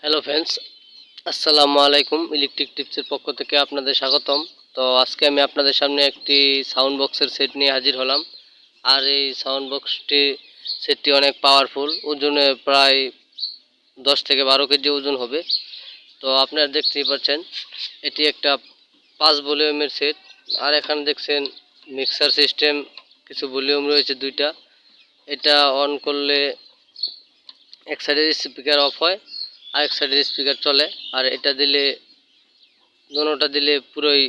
Hello friends, আসসালামু আলাইকুম। Electric টিপসের পক্ষ থেকে আপনাদের স্বাগতম। তো আজকে আমি আপনাদের সামনে একটি সাউন্ড বক্সের সেট নিয়ে হাজির হলাম। আর এই সাউন্ড সেটটি অনেক পাওয়ারফুল, ওজনে প্রায় 10 থেকে 12 কেজি ওজন হবে। তো আপনারা দেখতেই পাচ্ছেন এটি একটা 5 ভলিউমের সেট। আর এখানে দেখছেন মিক্সার সিস্টেম, কিছু ভলিউম রয়েছে দুইটা। এটা অন করলে এক সাইডের স্পিকার অফ হয়, আরেক সাইডের স্পিকার চলে। আর এটা দিলে দোনোটা দিলে পুরোই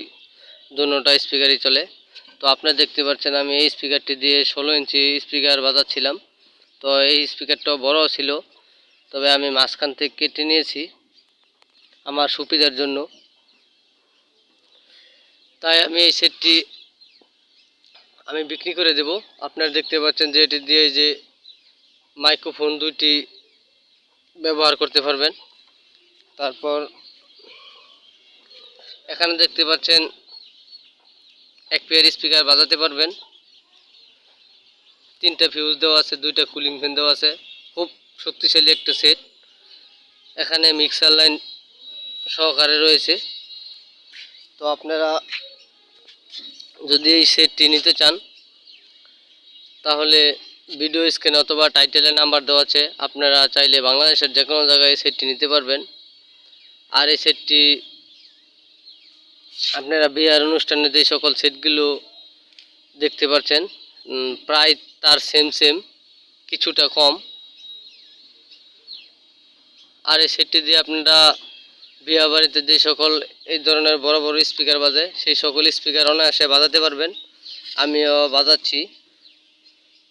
দোনোটা স্পিকারই চলে। তো আপনারা দেখতে পাচ্ছেন আমি এই স্পিকারটি দিয়ে 16 ইঞ্চি স্পিকার বাজাচ্ছিলাম। তো এই স্পিকারটাও বড় ছিল, তবে আমি মাঝখান থেকে কেটে নিয়েছি আমার সুবিধার জন্য। তাই আমি এই সেটটি বিক্রি করে দেব। আপনারা দেখতে পাচ্ছেন যে এটি দিয়ে যে মাইক্রোফোন দুইটি ব্যবহার করতে পারবেন। তারপর এখানে দেখতে পাচ্ছেন এক পেয়ার স্পিকার বাজাতে পারবেন। 3টা ফিউজ দেওয়া আছে, 2টা কুলিং ফ্যান দেওয়া আছে। খুব শক্তিশালী একটা সেট। এখানে মিক্সার লাইন সহকারে রয়েছে। তো আপনারা যদি এই সেটটি নিতে চান তাহলে ভিডিও স্ক্রিনে অথবা টাইটেলে নাম্বার দেওয়া আছে, আপনারা চাইলে বাংলাদেশের যে কোনো জায়গায় এই সেটটি নিতে পারবেন। আর এই সেটটি আপনারা বিয়ের অনুষ্ঠানে যে সকল সেটগুলো দেখতে পাচ্ছেন প্রায় তার সেম কিছুটা কম। আর এই সেটটি দিয়ে আপনারা বিয়ে বাড়িতে যে সকল এই ধরনের বড় বড় স্পিকার বাজে সেই সকল স্পিকার অনায়াসে বাজাতে পারবেন। আমিও বাজাচ্ছি।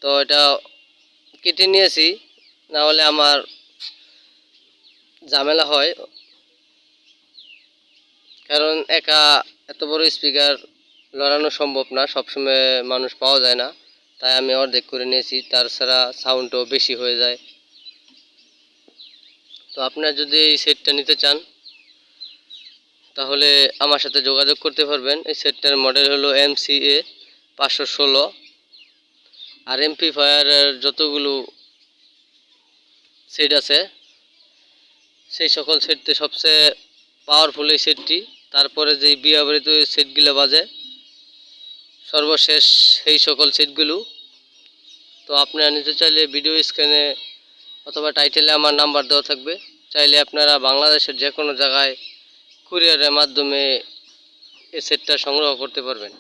তো এটা কেটে নিয়েছি, না হলে আমার ঝামেলা হয়, কারণ একা এত বড় স্পিকার লড়ানো সম্ভব না, সবসময় মানুষ পাওয়া যায় না। তাই আমি অর্ধেক করে নিয়েছি, তাছাড়া সাউন্ডও বেশি হয়ে যায়। তো আপনারা যদি এই সেটটা নিতে চান তাহলে আমার সাথে যোগাযোগ করতে পারবেন। এই সেটটার মডেল হলো MCA 516। আর এমপ্লিফায়ারের যতগুলো সেট আছে সেই সকল সেটতে সবচেয়ে পাওয়ারফুল এই সেটটি। তারপরে যেই বিয়ে বাড়িতে সেটগুলো বাজে সর্বশেষ সেই সকল সেটগুলো। তো আপনারা নিতে চাইলে ভিডিও স্ক্রিনে অথবা টাইটেলে আমার নাম্বার দেওয়া থাকবে, চাইলে আপনারা বাংলাদেশের যে কোনো জায়গায় কুরিয়ারের মাধ্যমে এই সেটটা সংগ্রহ করতে পারবেন।